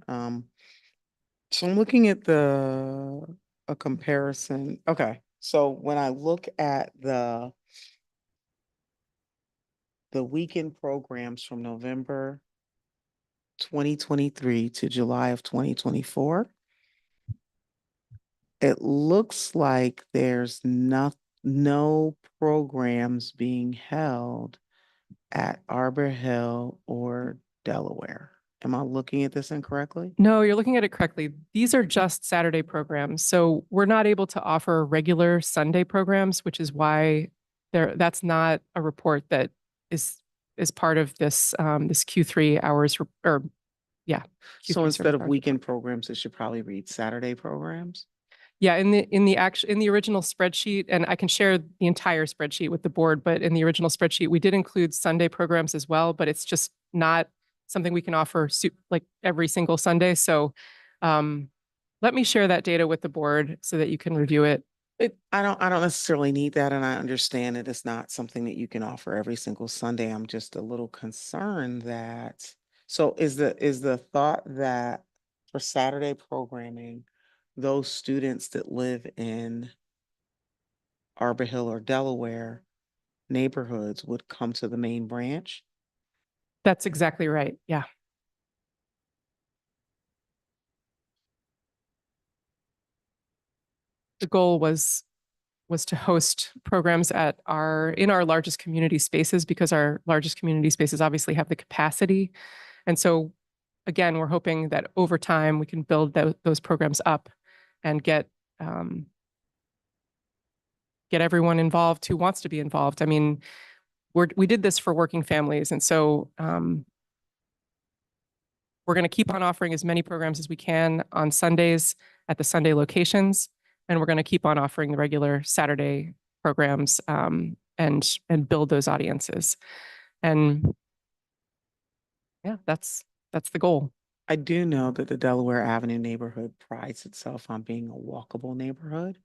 So I'm looking at a comparison. Okay. So when I look at the weekend programs from November 2023 to July of 2024, it looks like there's no programs being held at Arbor Hill or Delaware. Am I looking at this incorrectly? No, you're looking at it correctly. These are just Saturday programs. So we're not able to offer regular Sunday programs, which is why that's not a report that is part of this this Q3 hours or yeah. So Q3 instead of report. weekend programs, it should probably read Saturday programs. Yeah, in the original spreadsheet, and I can share the entire spreadsheet with the board, but in the original spreadsheet, we did include Sunday programs as well, but it's something we can offer like every single Sunday. So let me share that data with the board so that you can review it. I don't necessarily need that, and I understand that it's not something that you can offer every single Sunday. I'm just a little concerned that, so is the thought that for Saturday programming, those students that live in Arbor Hill or Delaware neighborhoods would come to the main branch? That's exactly right. Yeah. The goal was to host programs in our largest community spaces, because our largest community spaces obviously have the capacity. And so again, we're hoping that over time we can build those programs up and get everyone involved who wants to be involved. I mean, we did this for working families. And so we're going to keep on offering as many programs as we can on Sundays at the Sunday locations. And we're going to keep on offering the regular Saturday programs and build those audiences. And yeah, that's the goal. I do know that the Delaware Avenue neighborhood prides itself on being a walkable neighborhood.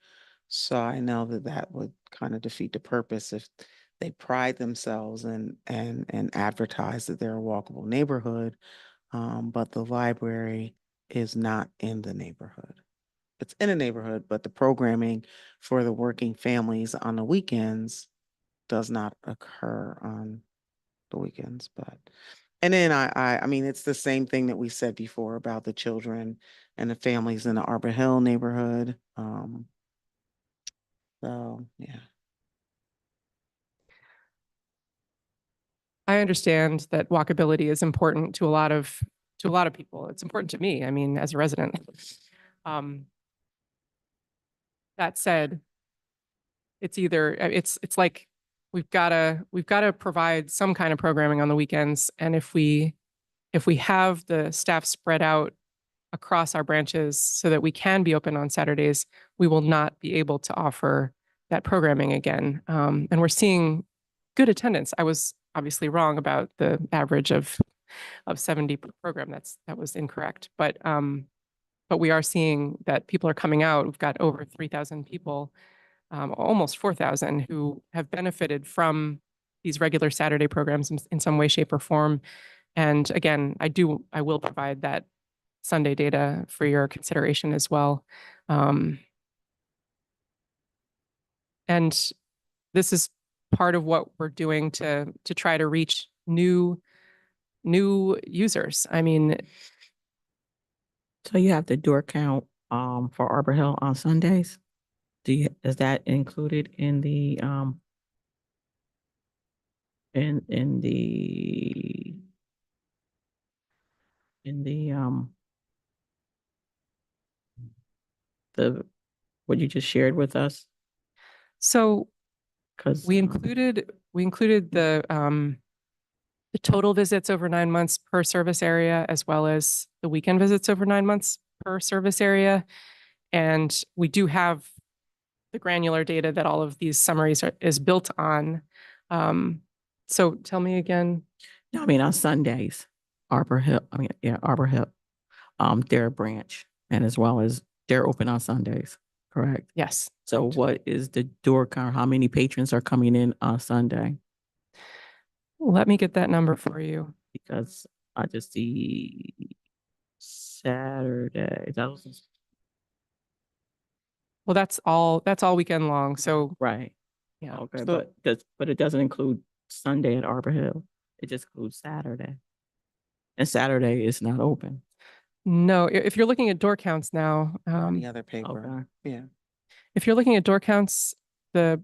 So I know that that would kind of defeat the purpose if they pride themselves and advertise that they're a walkable neighborhood, but the library is not in the neighborhood. It's in a neighborhood, but the programming for the working families on the weekends does not occur on the weekends. But and then I mean, it's the same thing that we said before about the children and the families in the Arbor Hill neighborhood. So yeah. I understand that walkability is important to a lot of people. It's important to me. I mean, as a resident. That said, it's like we've got to provide some kind of programming on the weekends, and if we have the staff spread out across our branches so that we can be open on Saturdays, we will not be able to offer that programming again. And we're seeing good attendance. I was obviously wrong about the average of 70 per program. That was incorrect. But we are seeing that people are coming out. We've got over 3,000 people, almost 4,000, who have benefited from these regular Saturday programs in some way, shape, or form. And again, I will provide that Sunday data for your consideration as well. And this is part of what we're doing to try to reach new users. I mean, So you have the door count for Arbor Hill on Sundays? Is that included in the in the the what you just shared with us? so Because we included the total visits over 9 months per service area, as well as the weekend visits over 9 months per service area. And we do have the granular data that all of these summaries is built on. So tell me again. no, I mean on Sundays, Arbor Hill. I mean, yeah, Arbor Hill. Their branch, and as well as they're open on Sundays, correct? Yes. So what is the door count? How many patrons are coming in on Sunday? Let me get that number for you. Because I just see Saturday. Well, that's all weekend long. So Right. yeah. Okay, So- but it doesn't include Sunday at Arbor Hill. It just includes Saturday. And Saturday is not open. No, if you're looking at door counts now, The other paper. Okay. Yeah. if you're looking at door counts, the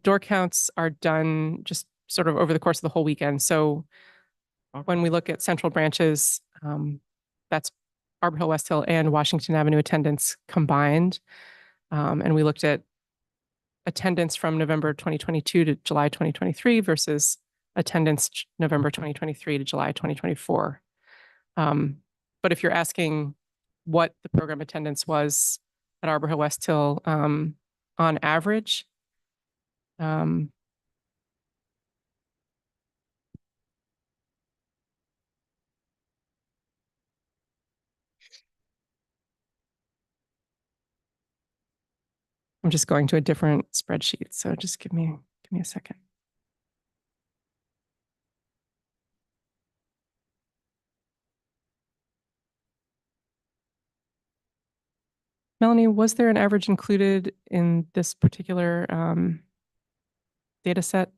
door counts are done just sort of over the course of the whole weekend. So when we look at central branches, that's Arbor Hill, West Hill, and Washington Avenue attendance combined. And we looked at attendance from November 2022 to July 2023 versus attendance November 2023 to July 2024. But if you're asking what the program attendance was at Arbor Hill, West Hill, on average, I'm just going to a different spreadsheet. So just give me a second. Melanie, was there an average included in this particular data set?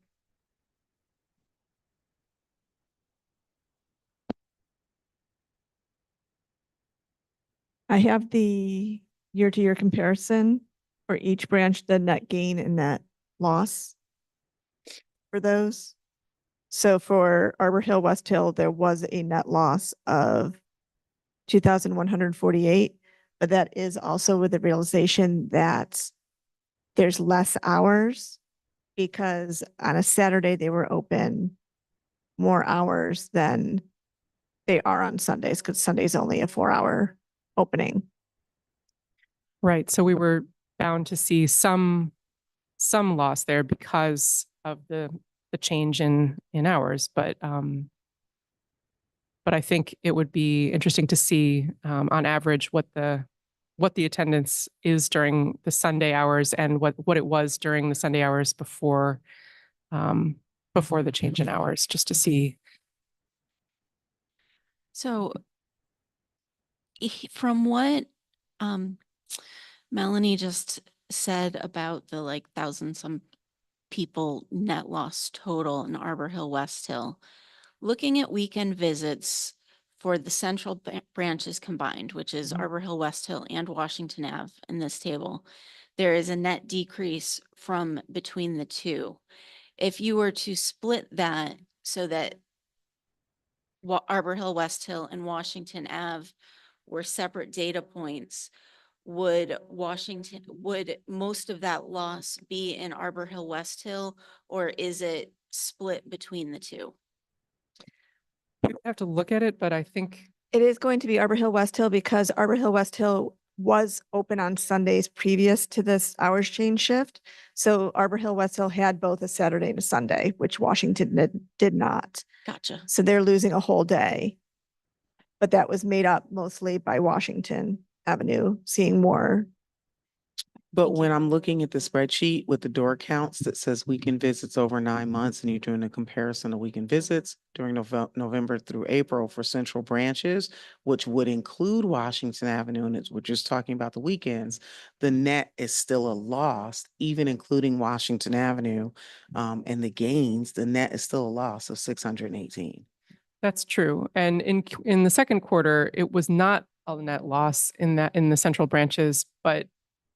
I have the year-to-year comparison for each branch, the net gain and net loss for those. So for Arbor Hill, West Hill, there was a net loss of 2,148, but that is also with the realization that there's less hours because on a Saturday they were open more hours than they are on Sundays because Sunday's only a 4-hour opening. Right. So we were bound to see some loss there because of the change in hours, but I think it would be interesting to see on average what the attendance is during the Sunday hours and what it was during the Sunday hours before the change in hours, just to see. So from what Melanie just said about the like 1,000-some people net loss total in Arbor Hill, West Hill, looking at weekend visits for the central branches combined, which is Arbor Hill, West Hill, and Washington Ave in this table, there is a net decrease from between the two. If you were to split that so that Arbor Hill, West Hill, and Washington Ave were separate data points, would most of that loss be in Arbor Hill, West Hill, or is it split between the two? We have to look at it, but I think it is going to be Arbor Hill, West Hill because Arbor Hill, West Hill was open on Sundays previous to this hours change shift. So Arbor Hill, West Hill had both a Saturday and a Sunday, which Washington did not. Gotcha. So they're losing a whole day. But that was made up mostly by Washington Avenue seeing more. But when I'm looking at the spreadsheet with the door counts that says weekend visits over 9 months, and you're doing a comparison of weekend visits during November through April for central branches, which would include Washington Avenue, and we're just talking about the weekends, the net is still a loss, even including Washington Avenue, and the gains, the net is still a loss of 618. that's true. And in the second quarter, it was not a net loss in the central branches, but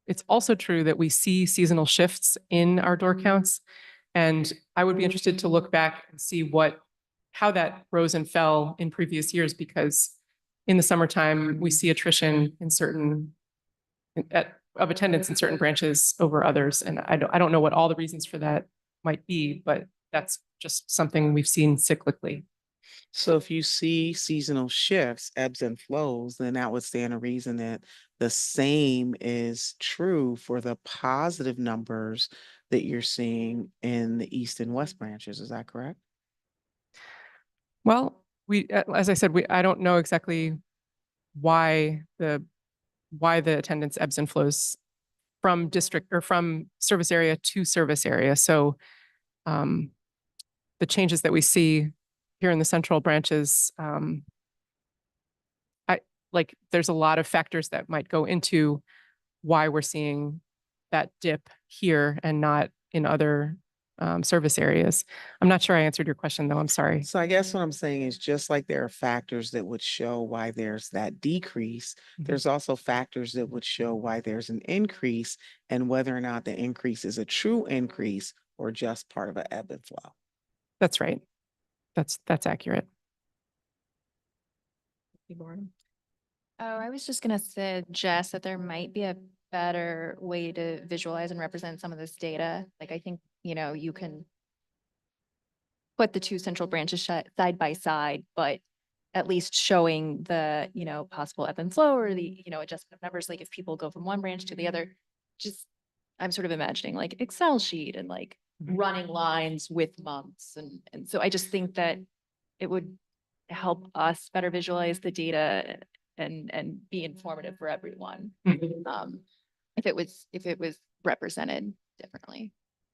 it's also true that we see seasonal shifts in our door counts. And I would be interested to look back and see how that rose and fell in previous years, because in the summertime, we see attrition of attendance in certain branches over others. And I don't know what all the reasons for that might be, but that's just something we've seen cyclically. So if you see seasonal shifts, ebbs and flows, then that would stand a reason that the same is true for the positive numbers that you're seeing in the East and West branches. Is that correct? Well, as I said, I don't know exactly why the attendance ebbs and flows from district or from service area to service area. So the changes that we see here in the central branches, there's a lot of factors that might go into why we're seeing that dip here and not in other service areas. I'm not sure I answered your question though. I'm sorry. So I guess what I'm saying is just like there are factors that would show why there's that decrease, there's also factors that would show why there's an increase and whether or not the increase is a true increase or just part of an ebb and flow. That's right. That's accurate. Oh, I was just gonna suggest that there might be a better way to visualize and represent some of this data. Like I think, you can put the two central branches side by side, but at least showing the, possible ebb and flow or the, adjustment of numbers. Like if people go from one branch to the other, just, I'm sort of imagining like Excel sheet and like running lines with months. And so I just think that it would help us better visualize the data and be informative for everyone. If it was represented differently.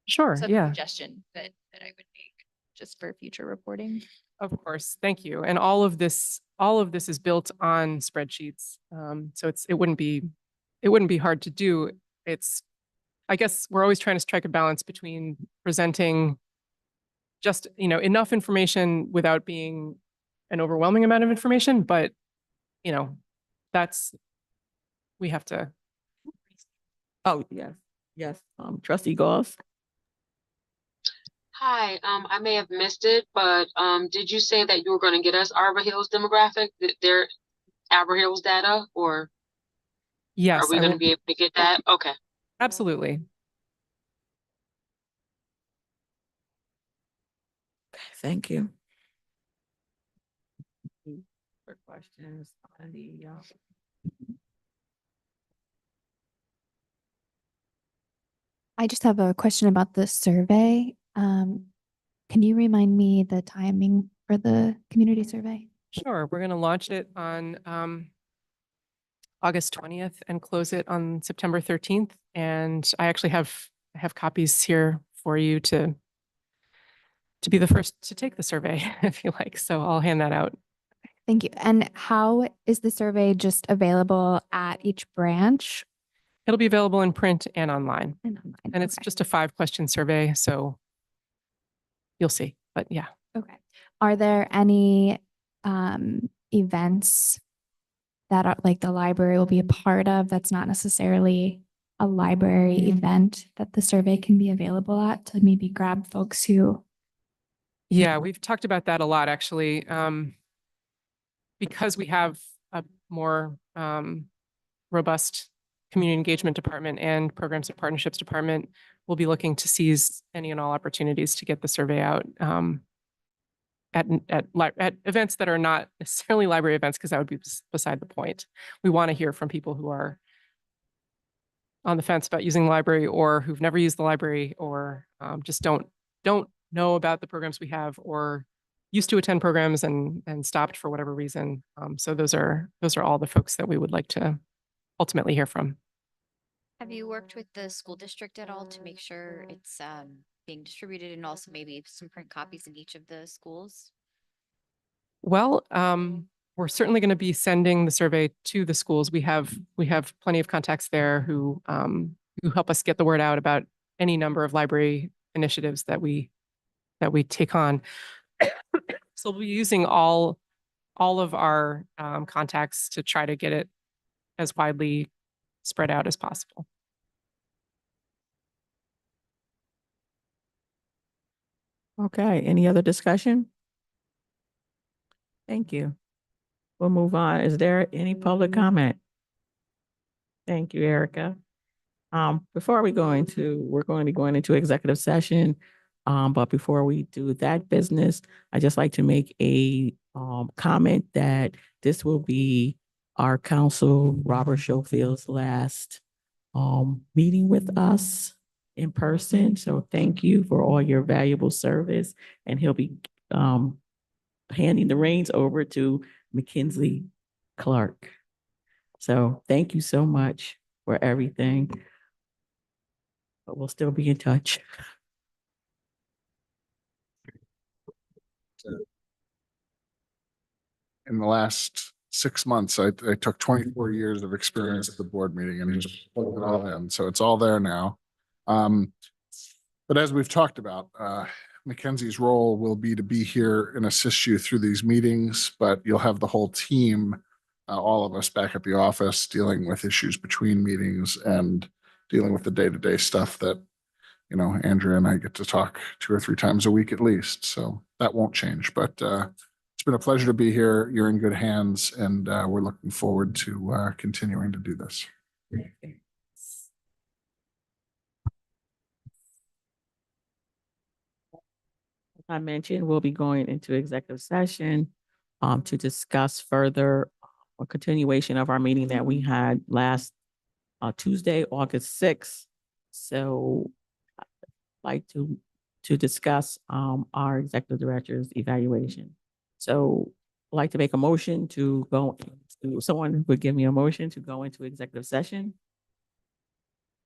Sure, So yeah. suggestion that I would make just for future reporting. Of course, thank you. And all of this is built on spreadsheets. So it wouldn't be hard to do. I guess we're always trying to strike a balance between presenting just, enough information without being an overwhelming amount of information, but, we have to. Oh, yes, yes. Trustee Goss. Hi, I may have missed it, but did you say that you were going to get us Arbor Hills demographic, their Arbor Hills data, or are Yes, we I going will. to be able to get that? Okay. Absolutely. Thank you. For questions on the, I just have a question about the survey. Can you remind me the timing for the community survey? Sure. We're going to launch it on August 20th and close it on September 13th. And I actually have copies here for you to be the first to take the survey if you like. So I'll hand that out. Thank you. And how is the survey just available at each branch? It'll be available in print and online. And it's Okay. just a 5-question survey. So you'll see. But yeah. Okay. Are there any events that are like the library will be a part of that's not necessarily a library event that the survey can be available at to maybe grab folks who? Yeah, we've talked about that a lot, actually. Because we have a more robust community engagement department and programs and partnerships department, we'll be looking to seize any and all opportunities to get the survey out at events that are not necessarily library events, because that would be beside the point. We want to hear from people who are on the fence about using the library, or who've never used the library, or just don't know about the programs we have, or used to attend programs and stopped for whatever reason. So those are all the folks that we would like to ultimately hear from. Have you worked with the school district at all to make sure it's being distributed, and also maybe some print copies in each of the schools? Well, we're certainly going to be sending the survey to the schools. We have plenty of contacts there who help us get the word out about any number of library initiatives that we take on. So we'll be using all of our contacts to try to get it as widely spread out as possible. okay, any other discussion? Thank you. We'll move on. Is there any public comment? Thank you, Erica. Before we're going to be going into executive session. But before we do that business, I just like to make a comment that this will be our council, Robert Schofield's last meeting with us in person. So thank you for all your valuable service, and he'll be handing the reins over to Mackenzie Clark. So thank you so much for everything. But we'll still be in touch. In the last 6 months, I took 24 years of experience at the board meeting and just plugged it all in. So it's all there now. But as we've talked about, Mackenzie's role will be to be here and assist you through these meetings, but you'll have the whole team, all of us back at the office, dealing with issues between meetings and dealing with the day-to-day stuff that, Andrea and I get to talk 2 or 3 times a week at least. So that won't change, but it's been a pleasure to be here. You're in good hands, and we're looking forward to continuing to do this. I mentioned, we'll be going into executive session to discuss further a continuation of our meeting that we had last Tuesday, August 6th. So I'd like to discuss our executive director's evaluation. So I'd like to make a motion to go into, someone would give me a motion to go into executive session.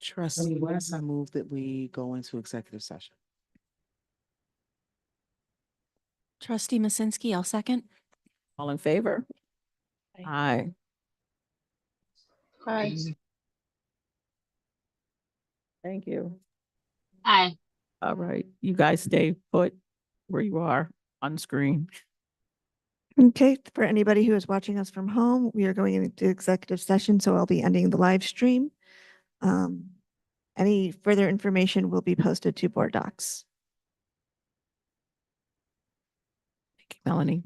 Trustee West, I move that we go into executive session. Trustee Masinsky, I'll second. All in favor? Aye. Aye. Hi. Thank you. Hi. All right, you guys stay put where you are on screen. Okay, for anybody who is watching us from home, we are going into executive session, so I'll be ending the live stream. Any further information will be posted to board docs. Thank you, Melanie.